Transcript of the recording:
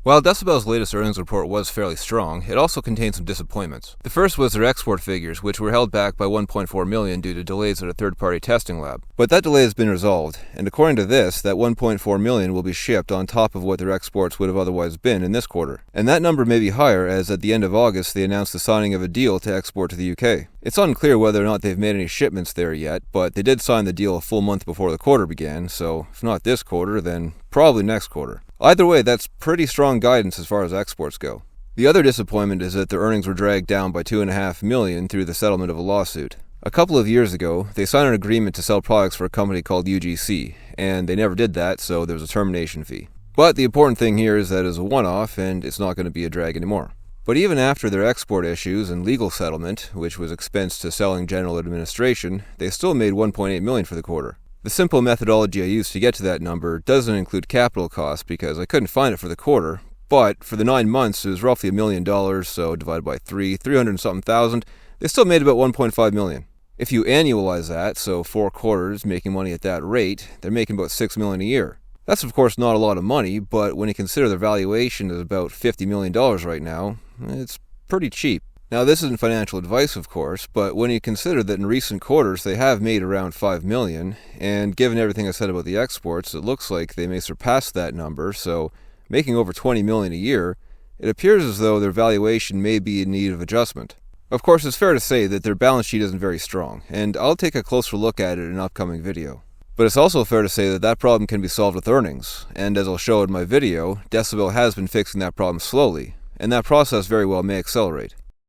While Decibel's latest earnings report was fairly strong, it also contained some disappointments. The first was their export figures, which were held back by 1.4 million due to delays at a third-party testing lab. But that delay has been resolved, and according to this, that 1.4 million will be shipped on top of what their exports would have otherwise been in this quarter. And that number may be higher, as at the end of August they announced the signing of a deal to export to the UK. It's unclear whether or not they've made any shipments there yet, but they did sign the deal a full month before the quarter began, so if not this quarter, then probably next quarter. Either way, that's pretty strong guidance as far as exports go. The other disappointment is that their earnings were dragged down by $2.5 million through the settlement of a lawsuit. A couple of years ago, they signed an agreement to sell products for a company called UGC, and they never did that, so there was a termination fee. But the important thing here is that it's a one-off, and it's not going to be a drag anymore. But even after their export issues and legal settlement, which was expensed to selling general administration, they still made $1.8 million for the quarter. The simple methodology I used to get to that number doesn't include capital costs because I couldn't find it for the quarter, but for the 9 months it was roughly $1 million, so divided by 300 and something thousand, they still made about $1.5 million. If you annualize that, so 4 quarters making money at that rate, they're making about $6 million a year. That's of course not a lot of money, but when you consider their valuation is about $50 million right now, it's pretty cheap. Now, this isn't financial advice, of course, but when you consider that in recent quarters they have made around $5 million, and given everything I said about the exports, it looks like they may surpass that number, so making over $20 million a year, it appears as though their valuation may be in need of adjustment. Of course, it's fair to say that their balance sheet isn't very strong, and I'll take a closer look at it in an upcoming video. But it's also fair to say that that problem can be solved with earnings, and as I'll show in my video, Decibel has been fixing that problem slowly, and that process very well may accelerate.